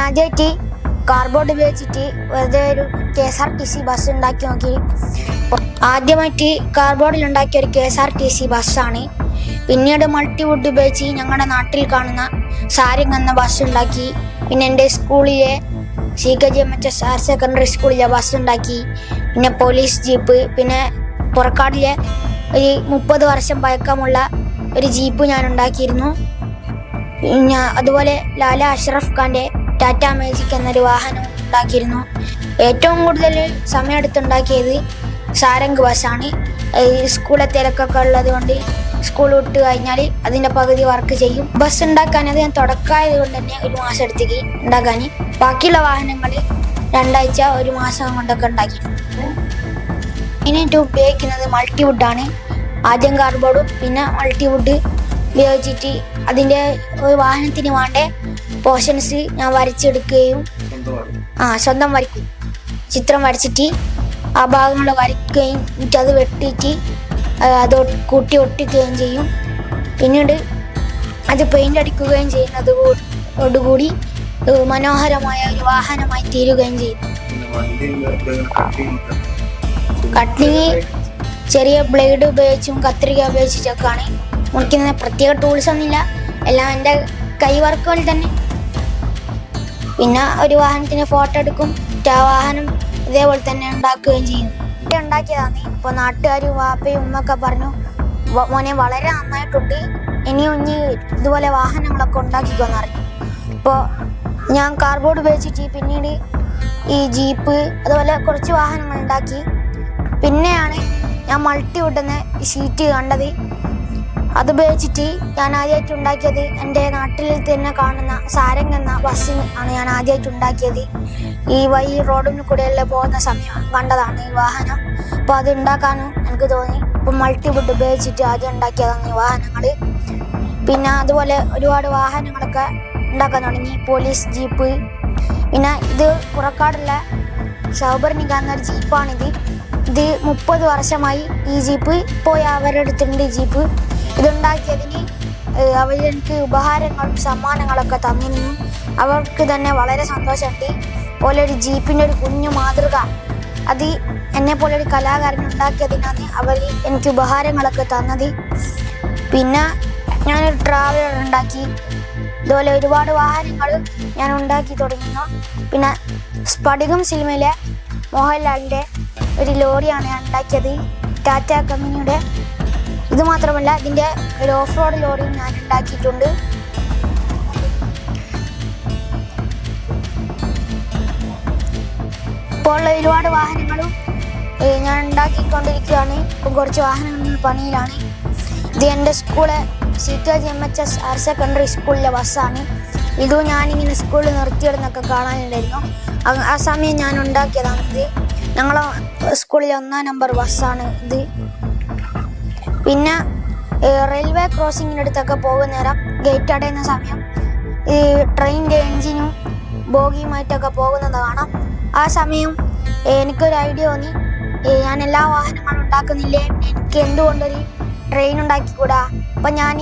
ആദ്യമായിട്ട് കാർഡ്ബോർഡ് ഉപയോഗിച്ചിട്ട് വെറുതെ ഒരു KSRTC ബസ് ഉണ്ടാക്കി നോക്കി. ആദ്യമായിട്ട് കാർഡ്ബോർഡിൽ ഉണ്ടാക്കിയ ഒരു KSRTC ബസ്സാണ്. പിന്നീട് മൾട്ടിവുഡ് ഉപയോഗിച്ച് ഞങ്ങളുടെ നാട്ടിൽ കാണുന്ന സാരംഗ് എന്ന ബസ് ഉണ്ടാക്കി. പിന്നെ എൻ്റെ സ്കൂളിലെ CKGMHS ഹയർ സെക്കൻഡറി സ്കൂളിലെ ബസ് ഉണ്ടാക്കി. പിന്നെ പോലീസ് ജീപ്പ്, പിന്നെ പുറക്കാടിലെ ഒരു 30 വർഷം പഴക്കമുള്ള ഒരു ജീപ്പ് ഞാൻ ഉണ്ടാക്കിയിരുന്നു. പിന്നെ അതുപോലെ ലാല അഷ്റഫ് ഖാൻ്റെ ടാറ്റ മാജിക് എന്നൊരു വാഹനം ഉണ്ടാക്കിയിരുന്നു. ഏറ്റവും കൂടുതൽ സമയമെടുത്തുണ്ടാക്കിയത് സാരംഗ് ബസ്സാണ്. സ്കൂളിലെ തിരക്കൊക്കെ ഉള്ളത് കൊണ്ട് സ്കൂൾ വിട്ട് കഴിഞ്ഞാൽ അതിൻ്റെ പകുതി വർക്ക് ചെയ്യും. ബസ് ഉണ്ടാക്കാൻ അത് ഞാൻ തുടക്കമായത് കൊണ്ട് തന്നെ 1 മാസം എടുത്തേക്ക് ഉണ്ടാക്കാൻ. ബാക്കിയുള്ള വാഹനങ്ങൾ 2 ആഴ്ച 1 മാസം കൊണ്ടൊക്കെ ഉണ്ടാക്കി. ഇതിനായിട്ട് ഉപയോഗിക്കുന്നത് മൾട്ടിവുഡാണ്. ആദ്യം കാർഡ്ബോർഡും പിന്നെ മൾട്ടിവുഡ് ഉപയോഗിച്ചിട്ട് അതിൻ്റെ ഒരു വാഹനത്തിന് വേണ്ട പോർഷൻസ് ഞാൻ വരച്ചെടുക്കുകയും സ്വന്തം വരയ്ക്കും. ചിത്രം വരച്ചിട്ട് ആ ഭാഗങ്ങൾ വരയ്ക്കുകയും എന്നിട്ട് അത് വെട്ടിയിട്ട് അത് കൂട്ടി ഒട്ടിക്കുകയും ചെയ്യും. പിന്നീട് അത് പെയിൻ്റ് അടിക്കുകയും ചെയ്യുന്നതോടുകൂടി മനോഹരമായ ഒരു വാഹനമായി തീരുകയും ചെയ്യും. കട്ടിങ് ചെറിയ ബ്ലേഡ് ഉപയോഗിച്ചും കത്രിക ഉപയോഗിച്ചൊക്കെയാണ് മുറിക്കുന്നത്. പ്രത്യേക ടൂൾസ് ഒന്നുമില്ല, എല്ലാം എൻ്റെ കൈ വർക്കുകൾ തന്നെ. പിന്നെ ഒരു വാഹനത്തിന് ഫോട്ടോ എടുക്കും, ആ വാഹനം ഇതേപോലെ തന്നെ ഉണ്ടാക്കുകയും ചെയ്യും. ഉണ്ടാക്കിയതാണ്. ഇപ്പോൾ നാട്ടുകാരും വാപ്പയും ഉമ്മയൊക്കെ പറഞ്ഞു, മോനെ വളരെ നന്നായിട്ടുണ്ട്, ഇനിയും ഇതുപോലെ വാഹനങ്ങളൊക്കെ ഉണ്ടാക്കിക്കോന്ന് പറഞ്ഞു. ഇപ്പോൾ ഞാൻ കാർഡ്ബോർഡ് ഉപയോഗിച്ചിട്ട് പിന്നീട് ഈ ജീപ്പ് അതുപോലെ കുറച്ച് വാഹനങ്ങൾ ഉണ്ടാക്കി. പിന്നെയാണ് ഞാൻ മൾട്ടിവുഡ് എന്ന ഷീറ്റ് കണ്ടത്. അതുപയോഗിച്ചിട്ട് ഞാൻ ആദ്യമായിട്ട് ഉണ്ടാക്കിയത് എൻ്റെ നാട്ടിൽ തന്നെ കാണുന്ന സാരംഗ് എന്ന ബസ് ആണ് ഞാൻ ആദ്യമായിട്ട് ഉണ്ടാക്കിയത്. ഈ റോഡിൽ കൂടെയെല്ലാം പോകുന്ന സമയം കണ്ടതാണ് ഈ വാഹനം. അപ്പോൾ അത് ഉണ്ടാക്കാനും എനിക്ക് തോന്നി. ഇപ്പം മൾട്ടിവുഡ് ഉപയോഗിച്ചിട്ട് ആദ്യം ഉണ്ടാക്കിയതാണ് ഈ വാഹനങ്ങൾ. പിന്നെ അതുപോലെ ഒരുപാട് വാഹനങ്ങളൊക്കെ ഉണ്ടാക്കാൻ തുടങ്ങി. പോലീസ് ജീപ്പ്, പിന്നെ ഇത് പുറക്കാടുള്ള സൗബർണിക എന്നൊരു ജീപ്പാണിത്. ഇത് 30 വർഷമായി ഈ ജീപ്പ്. പോയി അവരുടെ അടുത്തുണ്ട് ജീപ്പ്. ഇതുണ്ടാക്കിയതിന് അവരെനിക്ക് ഉപഹാരങ്ങളും സമ്മാനങ്ങളൊക്കെ തന്നിരുന്നു. അവർക്ക് തന്നെ വളരെ സന്തോഷമുണ്ട്. പോലെ ഒരു ജീപ്പിൻ്റെ ഒരു കുഞ്ഞു മാതൃക അത് എന്നെപ്പോലെ ഒരു കലാകാരൻ ഉണ്ടാക്കിയതിനാണ് അവർ എനിക്ക് ഉപഹാരങ്ങളൊക്കെ തന്നത്. പിന്നെ ഞാനൊരു ട്രാവലർ ഉണ്ടാക്കി. ഇതുപോലെ ഒരുപാട് വാഹനങ്ങൾ ഞാൻ ഉണ്ടാക്കി തുടങ്ങുന്നു. പിന്നെ സ്ഫടികം സിനിമയിലെ മോഹൻലാലിൻ്റെ ഒരു ലോറിയാണ് ഞാൻ ഉണ്ടാക്കിയത്, ടാറ്റ കമ്പനിയുടെ. ഇത് മാത്രമല്ല, ഇതിൻ്റെ ഒരു ഓഫ് റോഡ് ലോറിയും ഞാൻ ഉണ്ടാക്കിയിട്ടുണ്ട്. ഇപ്പോൾ ഉള്ള ഒരുപാട് വാഹനങ്ങളും ഞാൻ ഉണ്ടാക്കിക്കൊണ്ടിരിക്കുകയാണ്. ഇപ്പം കുറച്ച് വാഹനങ്ങൾ പണിയിലാണ്. ഇത് എൻ്റെ സ്കൂള് CKGMHS ഹയർ സെക്കൻഡറി സ്കൂളിലെ ബസ്സാണ്. ഇതും ഞാനിങ്ങനെ സ്കൂളിൽ നിർത്തിയിടുന്നൊക്കെ കാണാനുണ്ടായിരുന്നു. ആ സമയം ഞാൻ ഉണ്ടാക്കിയതാണ് ഇത്. ഞങ്ങളെ സ്കൂളിലെ 1-ാം നമ്പർ ബസ്സാണ് ഇത്. പിന്നെ റെയിൽവേ ക്രോസിങ്ങിൻ്റെ അടുത്തൊക്കെ പോകുന്ന നേരം ഗേറ്റ് അടയുന്ന സമയം ഈ ട്രെയിനിൻ്റെ എൻജിനും ബോഗിയുമായിട്ടൊക്കെ പോകുന്നത് കാണാം. ആ സമയം എനിക്കൊരു ഐഡിയ തോന്നി, ഞാൻ എല്ലാ വാഹനങ്ങളും ഉണ്ടാക്കുന്നില്ലേ, എനിക്ക് എന്തുകൊണ്ടൊരു ട്രെയിൻ ഉണ്ടാക്കിക്കൂടാ. അപ്പം ഞാൻ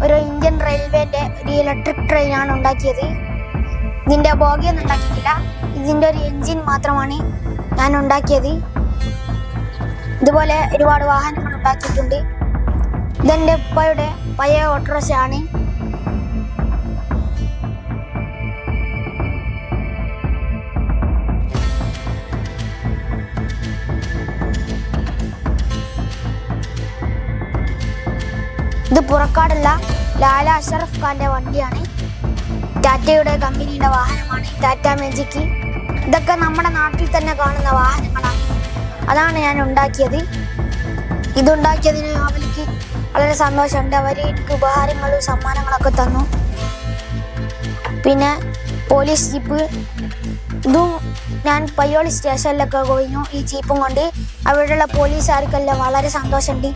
ഒരു ഇന്ത്യൻ റെയിൽവേൻ്റെ ഒരു ഇലക്ട്രിക് ട്രെയിനാണ് ഉണ്ടാക്കിയത്. ഇതിൻ്റെ ബോഗിയൊന്നും ഉണ്ടാക്കിയിട്ടില്ല, ഇതിൻ്റെ ഒരു എൻജിൻ മാത്രമാണ് ഞാൻ ഉണ്ടാക്കിയത്. ഇതുപോലെ ഒരുപാട് വാഹനങ്ങൾ ഉണ്ടാക്കിയിട്ടുണ്ട്. ഇതെൻ്റെ ഉപ്പയുടെ പഴയ ഓട്ടോറിക്ഷയാണ്. ഇത് പുറക്കാടുള്ള ലാല അഷ്റഫ് ഖാൻ്റെ വണ്ടിയാണ്. ടാറ്റയുടെ കമ്പനിയുടെ വാഹനമാണ് ടാറ്റ മാജിക്. ഇതൊക്കെ നമ്മുടെ നാട്ടിൽ തന്നെ കാണുന്ന വാഹനങ്ങളാണ്. അതാണ് ഞാൻ ഉണ്ടാക്കിയത്. ഇതുണ്ടാക്കിയതിന് അവർക്ക് വളരെ സന്തോഷമുണ്ട്. അവർ എനിക്ക് ഉപഹാരങ്ങളും സമ്മാനങ്ങളൊക്കെ തന്നു. പിന്നെ പോലീസ് ജീപ്പ്, ഇതും ഞാൻ പയ്യോളി സ്റ്റേഷനിലൊക്കെ പോയിരുന്നു ഈ ജീപ്പും കൊണ്ട്. അവിടെയുള്ള പോലീസുകാർക്കെല്ലാം വളരെ സന്തോഷമുണ്ട്.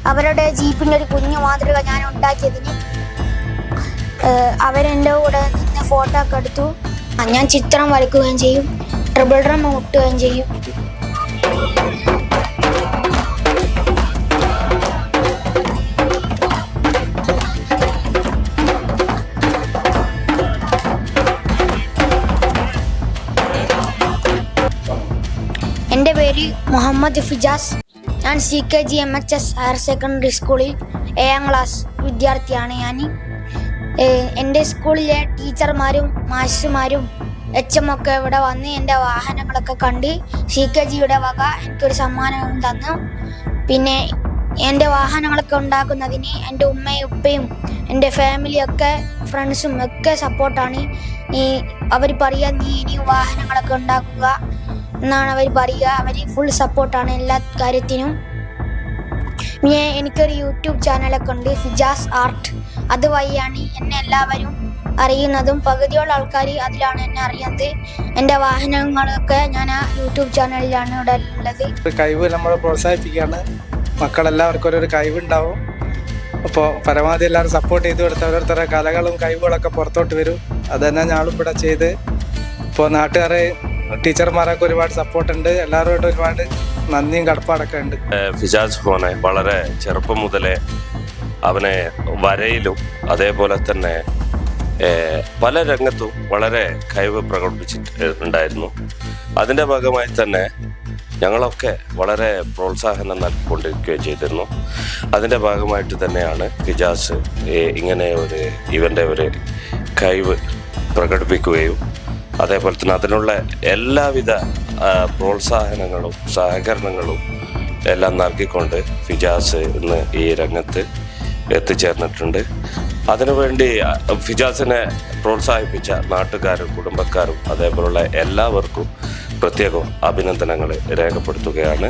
അവരുടെ ജീപ്പിൻ്റെ ഒരു കുഞ്ഞു മാതൃക ഞാൻ ഉണ്ടാക്കിയതിന് അവരെൻ്റെ കൂടെ നിന്ന് ഫോട്ടോ ഒക്കെ എടുത്തു. ഞാൻ ചിത്രം വരയ്ക്കുകയും ചെയ്യും, ട്രിപ്പിൾ ഡ്രം മുട്ടുകയും ചെയ്യും. പേര് മുഹമ്മദ് ഫിജാസ്. ഞാൻ CKG-MHS ഹയർ സെക്കൻഡറി സ്കൂളിൽ 7ാം ക്ലാസ് വിദ്യാർത്ഥിയാണ്. ഞാൻ എൻ്റെ സ്കൂളിലെ ടീച്ചർമാരും മാസ്റ്റർമാരും HM ഒക്കെ ഇവിടെ വന്ന് എൻ്റെ വാഹനങ്ങളൊക്കെ കണ്ട് CKG-യുടെ വക എനിക്കൊരു സമ്മാനം തന്നു. പിന്നെ എൻ്റെ വാഹനങ്ങളൊക്കെ ഉണ്ടാക്കുന്നതിന് എൻ്റെ ഉമ്മയും ഉപ്പയും എൻ്റെ ഫാമിലിയൊക്കെ ഫ്രണ്ട്സും ഒക്കെ സപ്പോർട്ടാണ്. അവർ പറയുക നീ ഇനി വാഹനങ്ങളൊക്കെ ഉണ്ടാക്കുക എന്നാണ് അവർ പറയുക. അവർ ഫുൾ സപ്പോർട്ടാണ് എല്ലാ കാര്യത്തിനും. പിന്നെ എനിക്കൊരു യൂട്യൂബ് ചാനലൊക്കെ ഉണ്ട്, ഫിജാസ് ആർട്ട്. അതുവഴിയാണ് എന്നെ എല്ലാവരും അറിയുന്നതും പകുതിയോളം ആൾക്കാർ അതിലാണ് എന്നെ അറിയുന്നത്. എൻ്റെ വാഹനങ്ങളൊക്കെ ഞാൻ ആ യൂട്യൂബ് ചാനലിലാണ് ഇവിടെ ഉള്ളത്. കഴിവ് നമ്മൾ പ്രോത്സാഹിപ്പിക്കുകയാണ്. മക്കളെല്ലാവർക്കും ഒരു കഴിവുണ്ടാവും. അപ്പോൾ പരമാവധി എല്ലാവരും സപ്പോർട്ട് ചെയ്ത് കൊടുത്ത് ഓരോരുത്തരുടെ കലകളും കഴിവുകളൊക്കെ പുറത്തോട്ട് വരും. അതുതന്നെ ഞാനും ഇവിടെ ചെയ്ത് ഇപ്പോൾ നാട്ടുകാരെ ടീച്ചർമാരൊക്കെ ഒരുപാട് സപ്പോർട്ടുണ്ട്. എല്ലാവരോടും ഒരുപാട് നന്ദിയും കടപ്പാടൊക്കെ ഉണ്ട്. ഫിജാസ് മോനെ വളരെ ചെറുപ്പം മുതലേ അവനെ വരയിലും അതേപോലെ തന്നെ പല രംഗത്തും വളരെ കഴിവ് പ്രകടിപ്പിച്ചിട്ടുണ്ടായിരുന്നു. അതിൻ്റെ ഭാഗമായി തന്നെ ഞങ്ങളൊക്കെ വളരെ പ്രോത്സാഹനം നൽകിക്കൊണ്ടിരിക്കുകയും ചെയ്തിരുന്നു. അതിൻ്റെ ഭാഗമായിട്ട് തന്നെയാണ് ഫിജാസ് ഇങ്ങനെ ഇവൻ്റെ ഒരു കഴിവ് പ്രകടിപ്പിക്കുകയും അതേപോലെ തന്നെ അതിനുള്ള എല്ലാവിധ പ്രോത്സാഹനങ്ങളും സഹകരണങ്ങളും എല്ലാം നൽകിക്കൊണ്ട് ഫിജാസ് ഇന്ന് ഈ രംഗത്ത് എത്തിച്ചേർന്നിട്ടുണ്ട്. അതിനുവേണ്ടി ഫിജാസിനെ പ്രോത്സാഹിപ്പിച്ച നാട്ടുകാരും കുടുംബക്കാരും അതേപോലുള്ള എല്ലാവർക്കും പ്രത്യേകം അഭിനന്ദനങ്ങൾ രേഖപ്പെടുത്തുകയാണ്.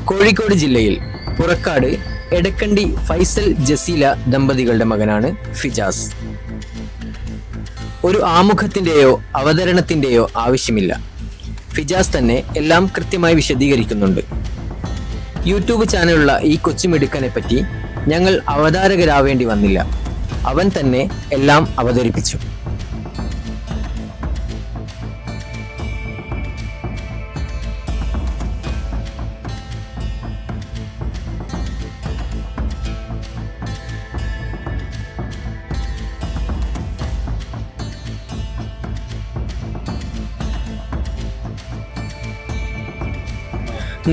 കോഴിക്കോട് ജില്ലയിൽ പുറക്കാട് എടക്കണ്ടി ഫൈസൽ ജസീല ദമ്പതികളുടെ മകനാണ് ഫിജാസ്. ഒരു ആമുഖത്തിൻ്റെയോ അവതരണത്തിൻ്റെയോ ആവശ്യമില്ല. ഫിജാസ് തന്നെ എല്ലാം കൃത്യമായി വിശദീകരിക്കുന്നുണ്ട്. യൂട്യൂബ് ചാനലുള്ള ഈ കൊച്ചുമിടുക്കനെ പറ്റി ഞങ്ങൾ അവതാരകരാവേണ്ടി വന്നില്ല. അവൻ തന്നെ എല്ലാം അവതരിപ്പിച്ചു.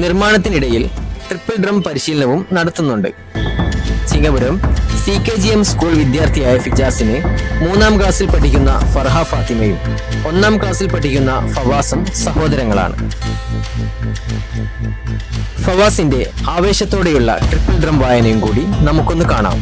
നിർമ്മാണത്തിനിടയിൽ ട്രിപ്പിൾ ഡ്രം പരിശീലനവും നടത്തുന്നുണ്ട്. ചിങ്ങപുരം CKGM സ്കൂൾ വിദ്യാർത്ഥിയായ ഫിജാസിന് 3ാം ക്ലാസ്സിൽ പഠിക്കുന്ന ഫർഹ ഫാത്തിമയും 1ാം ക്ലാസ്സിൽ പഠിക്കുന്ന ഫവാസും സഹോദരങ്ങളാണ്. ഫവാസിന്റെ ആവേശത്തോടെയുള്ള ട്രിപ്പിൾ ഡ്രം വായനയും കൂടി നമുക്കൊന്ന് കാണാം.